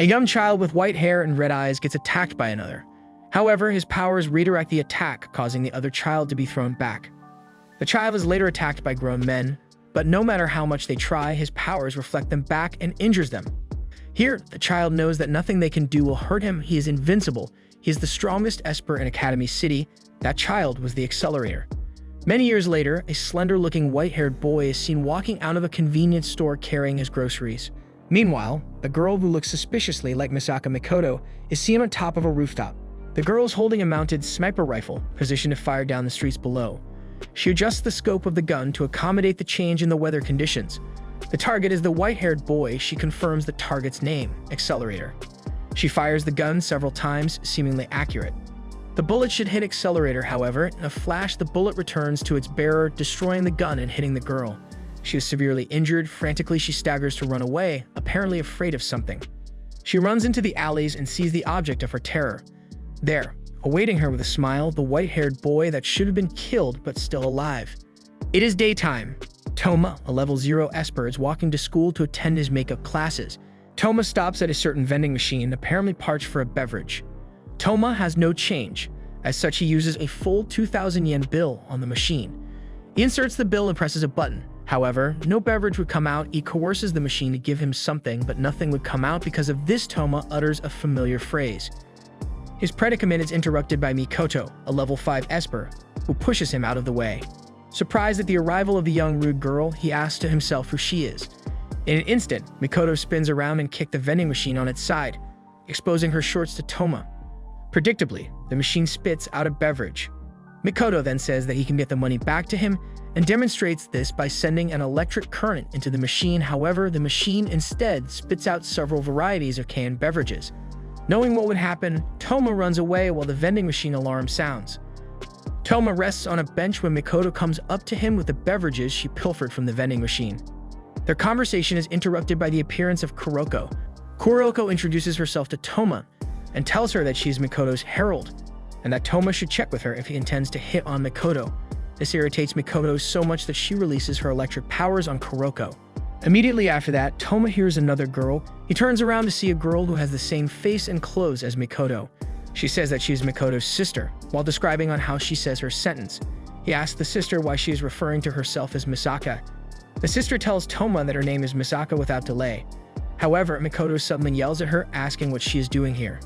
A young child with white hair and red eyes gets attacked by another. However, his powers redirect the attack, causing the other child to be thrown back. The child is later attacked by grown men, but no matter how much they try, his powers reflect them back and injures them. Here, the child knows that nothing they can do will hurt him. He is invincible. He is the strongest Esper in Academy City. That child was the Accelerator. Many years later, a slender-looking white-haired boy is seen walking out of a convenience store carrying his groceries. Meanwhile, the girl who looks suspiciously like Misaka Mikoto is seen on top of a rooftop. The girl is holding a mounted sniper rifle, positioned to fire down the streets below. She adjusts the scope of the gun to accommodate the change in the weather conditions. The target is the white-haired boy. She confirms the target's name, Accelerator. She fires the gun several times, seemingly accurate. The bullet should hit Accelerator, however. In a flash, the bullet returns to its bearer, destroying the gun and hitting the girl. She is severely injured. Frantically, she staggers to run away, apparently afraid of something. She runs into the alleys and sees the object of her terror. There, awaiting her with a smile, the white-haired boy that should have been killed but still alive. It is daytime. Toma, a level 0 Esper, is walking to school to attend his makeup classes. Toma stops at a certain vending machine, apparently parched for a beverage. Toma has no change. As such, he uses a full 2,000 yen bill on the machine. He inserts the bill and presses a button. However, no beverage would come out. He coerces the machine to give him something, but nothing would come out. Because of this, Toma utters a familiar phrase. His predicament is interrupted by Mikoto, a level 5 Esper, who pushes him out of the way. Surprised at the arrival of the young rude girl, he asks to himself who she is. In an instant, Mikoto spins around and kicks the vending machine on its side, exposing her shorts to Toma. Predictably, the machine spits out a beverage. Mikoto then says that he can get the money back to him and demonstrates this by sending an electric current into the machine. However, the machine instead spits out several varieties of canned beverages. Knowing what would happen, Toma runs away while the vending machine alarm sounds. Toma rests on a bench when Mikoto comes up to him with the beverages she pilfered from the vending machine. Their conversation is interrupted by the appearance of Kuroko. Kuroko introduces herself to Toma and tells her that she is Mikoto's herald, and that Toma should check with her if he intends to hit on Mikoto. This irritates Mikoto so much that she releases her electric powers on Kuroko. Immediately after that, Toma hears another girl. He turns around to see a girl who has the same face and clothes as Mikoto. She says that she is Mikoto's sister, while describing on how she says her sentence. He asks the sister why she is referring to herself as Misaka. The sister tells Toma that her name is Misaka without delay. However, Mikoto suddenly yells at her, asking what she is doing here.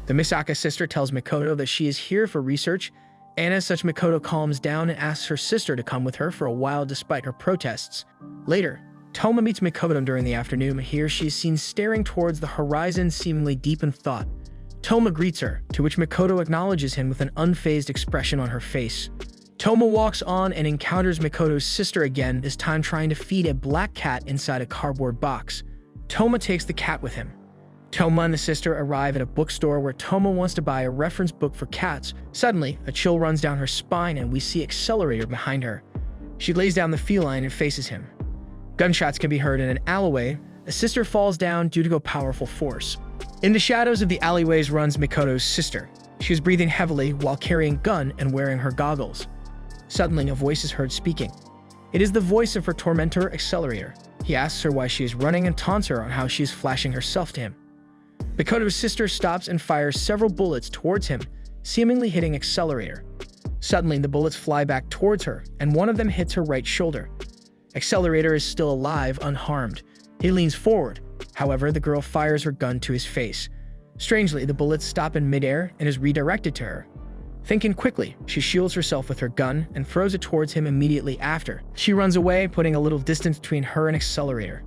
The Misaka sister tells Mikoto that she is here for research, and as such, Mikoto calms down and asks her sister to come with her for a while despite her protests. Later, Toma meets Mikoto during the afternoon. Here, she is seen staring towards the horizon, seemingly deep in thought. Toma greets her, to which Mikoto acknowledges him with an unfazed expression on her face. Toma walks on and encounters Mikoto's sister again, this time trying to feed a black cat inside a cardboard box. Toma takes the cat with him. Toma and the sister arrive at a bookstore where Toma wants to buy a reference book for cats. Suddenly, a chill runs down her spine and we see Accelerator behind her. She lays down the feline and faces him. Gunshots can be heard in an alleyway. A sister falls down due to a powerful force. In the shadows of the alleyways runs Mikoto's sister. She is breathing heavily while carrying a gun and wearing her goggles. Suddenly, a voice is heard speaking. It is the voice of her tormentor, Accelerator. He asks her why she is running and taunts her on how she is flashing herself to him. Mikoto's sister stops and fires several bullets towards him, seemingly hitting Accelerator. Suddenly, the bullets fly back towards her, and one of them hits her right shoulder. Accelerator is still alive, unharmed. He leans forward. However, the girl fires her gun to his face. Strangely, the bullets stop in midair and is redirected to her. Thinking quickly, she shields herself with her gun and throws it towards him immediately after. She runs away, putting a little distance between her and Accelerator.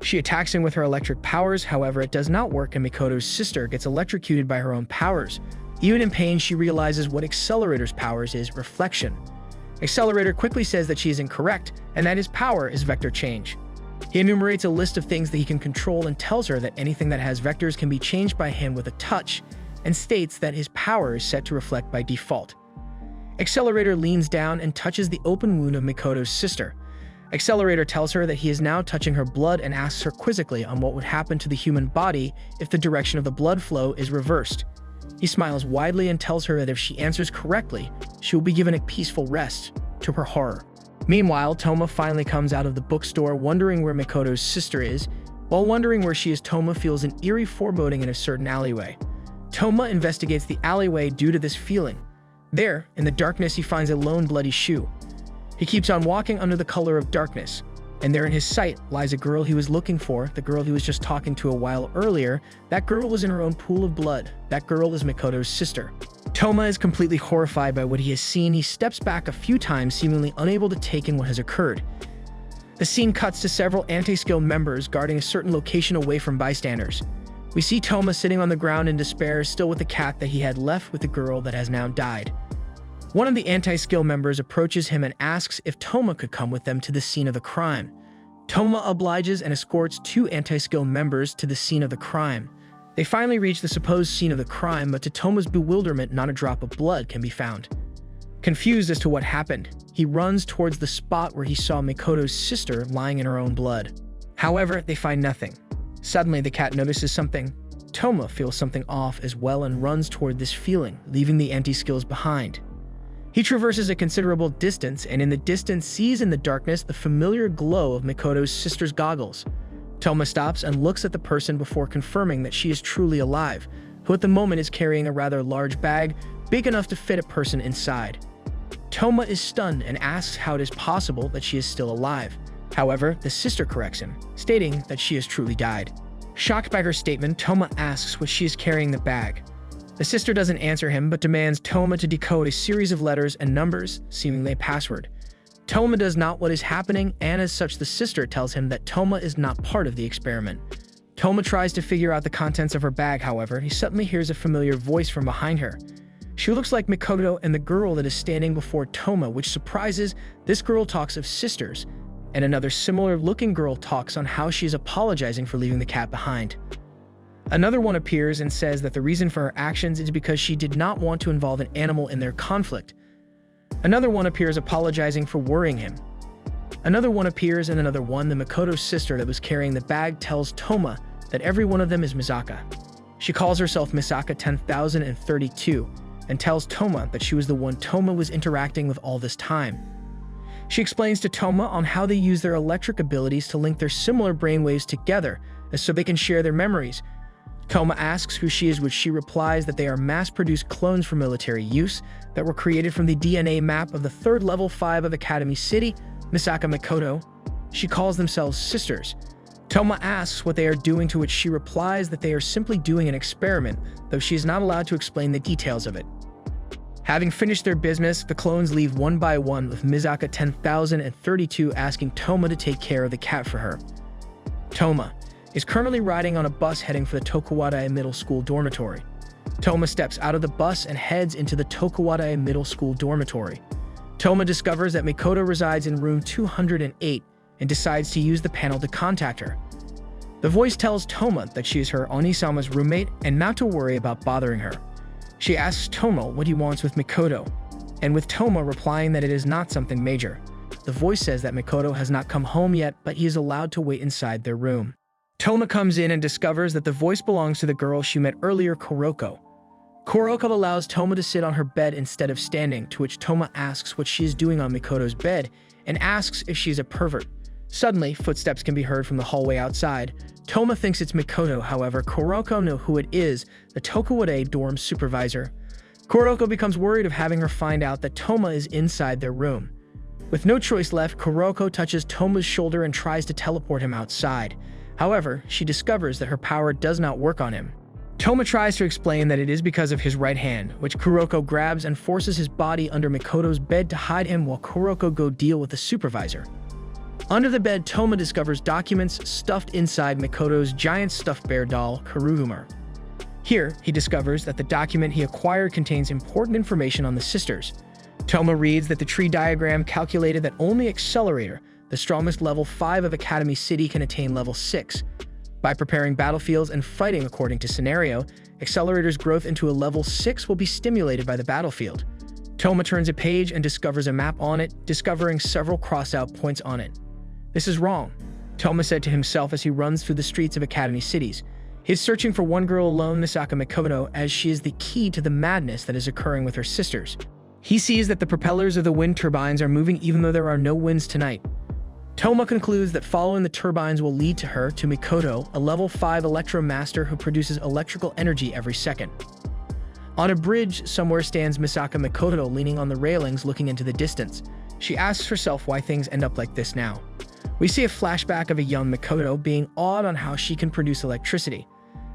She attacks him with her electric powers. However, it does not work, and Mikoto's sister gets electrocuted by her own powers. Even in pain, she realizes what Accelerator's powers is: reflection. Accelerator quickly says that she is incorrect and that his power is vector change. He enumerates a list of things that he can control and tells her that anything that has vectors can be changed by him with a touch, and states that his power is set to reflect by default. Accelerator leans down and touches the open wound of Mikoto's sister. Accelerator tells her that he is now touching her blood and asks her quizzically on what would happen to the human body if the direction of the blood flow is reversed. He smiles widely and tells her that if she answers correctly, she will be given a peaceful rest, to her horror. Meanwhile, Toma finally comes out of the bookstore wondering where Mikoto's sister is. While wondering where she is, Toma feels an eerie foreboding in a certain alleyway. Toma investigates the alleyway due to this feeling. There, in the darkness, he finds a lone bloody shoe. He keeps on walking under the color of darkness, and there in his sight lies a girl he was looking for, the girl he was just talking to a while earlier. That girl was in her own pool of blood. That girl is Mikoto's sister. Toma is completely horrified by what he has seen. He steps back a few times, seemingly unable to take in what has occurred. The scene cuts to several anti-skilled members guarding a certain location away from bystanders. We see Toma sitting on the ground in despair, still with the cat that he had left with the girl that has now died. One of the anti-skill members approaches him and asks if Toma could come with them to the scene of the crime. Toma obliges and escorts two anti-skill members to the scene of the crime. They finally reach the supposed scene of the crime, but to Toma's bewilderment, not a drop of blood can be found. Confused as to what happened, he runs towards the spot where he saw Mikoto's sister lying in her own blood. However, they find nothing. Suddenly, the cat notices something. Toma feels something off as well and runs toward this feeling, leaving the anti-skills behind. He traverses a considerable distance and in the distance sees in the darkness the familiar glow of Mikoto's sister's goggles. Toma stops and looks at the person before confirming that she is truly alive, who at the moment is carrying a rather large bag, big enough to fit a person inside. Toma is stunned and asks how it is possible that she is still alive. However, the sister corrects him, stating that she has truly died. Shocked by her statement, Toma asks what she is carrying in the bag. The sister doesn't answer him, but demands Toma to decode a series of letters and numbers, seemingly a password. Toma does not what is happening, and as such the sister tells him that Toma is not part of the experiment. Toma tries to figure out the contents of her bag, however, he suddenly hears a familiar voice from behind her. She looks like Mikoto and the girl that is standing before Toma, which surprises. This girl talks of sisters, and another similar-looking girl talks on how she is apologizing for leaving the cat behind. Another one appears and says that the reason for her actions is because she did not want to involve an animal in their conflict. Another one appears apologizing for worrying him. Another one appears and another one, the Mikoto's sister that was carrying the bag, tells Toma that every one of them is Misaka. She calls herself Misaka 10,032 and tells Toma that she was the one Toma was interacting with all this time. She explains to Toma on how they use their electric abilities to link their similar brainwaves together so they can share their memories. Toma asks who she is, which she replies that they are mass-produced clones for military use that were created from the DNA map of the 3rd level 5 of Academy City, Misaka Mikoto. She calls themselves sisters. Toma asks what they are doing, to which she replies that they are simply doing an experiment, though she is not allowed to explain the details of it. Having finished their business, the clones leave one by one, with Misaka 10,032 asking Toma to take care of the cat for her. Toma is currently riding on a bus heading for the Tokuwada Middle School dormitory. Toma steps out of the bus and heads into the Tokuwada Middle School dormitory. Toma discovers that Mikoto resides in room 208 and decides to use the panel to contact her. The voice tells Toma that she is her Onisama's roommate and not to worry about bothering her. She asks Toma what he wants with Mikoto, and with Toma replying that it is not something major. The voice says that Mikoto has not come home yet, but he is allowed to wait inside their room. Toma comes in and discovers that the voice belongs to the girl she met earlier, Kuroko. Kuroko allows Toma to sit on her bed instead of standing, to which Toma asks what she is doing on Mikoto's bed and asks if she is a pervert. Suddenly, footsteps can be heard from the hallway outside. Toma thinks it's Mikoto, however, Kuroko knows who it is, the Tokuwada dorm supervisor. Kuroko becomes worried of having her find out that Toma is inside their room. With no choice left, Kuroko touches Toma's shoulder and tries to teleport him outside. However, she discovers that her power does not work on him. Toma tries to explain that it is because of his right hand, which Kuroko grabs and forces his body under Mikoto's bed to hide him while Kuroko go deal with the supervisor. Under the bed, Toma discovers documents stuffed inside Mikoto's giant stuffed bear doll, Kurugumar. Here, he discovers that the document he acquired contains important information on the sisters. Toma reads that the tree diagram calculated that only Accelerator, the strongest level 5 of Academy City, can attain level 6. By preparing battlefields and fighting according to scenario, Accelerator's growth into a level 6 will be stimulated by the battlefield. Toma turns a page and discovers a map on it, discovering several crossed-out points on it. This is wrong, Toma said to himself as he runs through the streets of Academy Cities. He is searching for one girl alone, Misaka Mikoto, as she is the key to the madness that is occurring with her sisters. He sees that the propellers of the wind turbines are moving even though there are no winds tonight. Toma concludes that following the turbines will lead to her to Mikoto, a level 5 Electromaster who produces electrical energy every second. On a bridge, somewhere stands Misaka Mikoto leaning on the railings looking into the distance. She asks herself why things end up like this now. We see a flashback of a young Mikoto being awed on how she can produce electricity.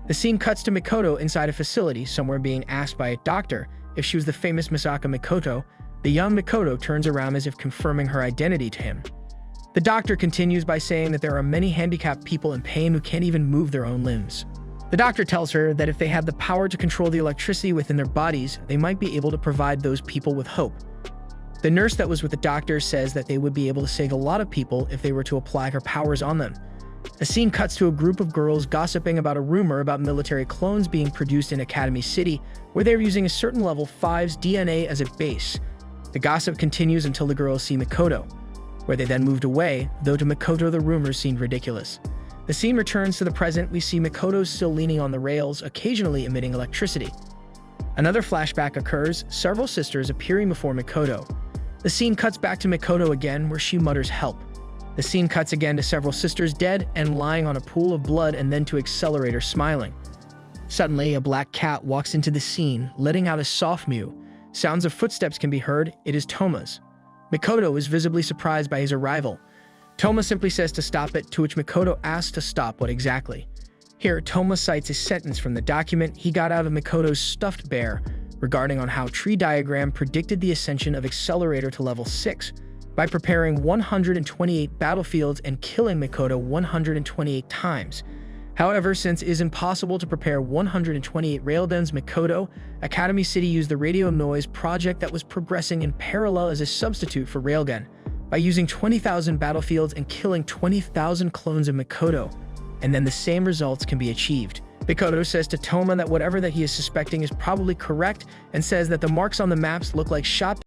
The scene cuts to Mikoto inside a facility, somewhere being asked by a doctor if she was the famous Misaka Mikoto. The young Mikoto turns around as if confirming her identity to him. The doctor continues by saying that there are many handicapped people in pain who can't even move their own limbs. The doctor tells her that if they had the power to control the electricity within their bodies, they might be able to provide those people with hope. The nurse that was with the doctor says that they would be able to save a lot of people if they were to apply her powers on them. The scene cuts to a group of girls gossiping about a rumor about military clones being produced in Academy City, where they're using a certain level 5's DNA as a base. The gossip continues until the girls see Mikoto, where they then moved away, though to Mikoto the rumors seemed ridiculous. The scene returns to the present. We see Mikoto still leaning on the rails, occasionally emitting electricity. Another flashback occurs, several sisters appearing before Mikoto. The scene cuts back to Mikoto again, where she mutters help. The scene cuts again to several sisters dead and lying on a pool of blood, and then to Accelerator smiling. Suddenly, a black cat walks into the scene, letting out a soft mew. Sounds of footsteps can be heard. It is Toma's. Mikoto is visibly surprised by his arrival. Toma simply says to stop it, to which Mikoto asks to stop what exactly. Here, Toma cites a sentence from the document he got out of Mikoto's stuffed bear regarding on how Tree Diagram predicted the ascension of Accelerator to level 6 by preparing 128 battlefields and killing Mikoto 128 times. However, since it is impossible to prepare 128 railguns, Mikoto, Academy City used the Radio Noise project that was progressing in parallel as a substitute for railgun, by using 20,000 battlefields and killing 20,000 clones of Mikoto, and then the same results can be achieved. Mikoto says to Toma that whatever that he is suspecting is probably correct, and says that the marks on the maps look like shot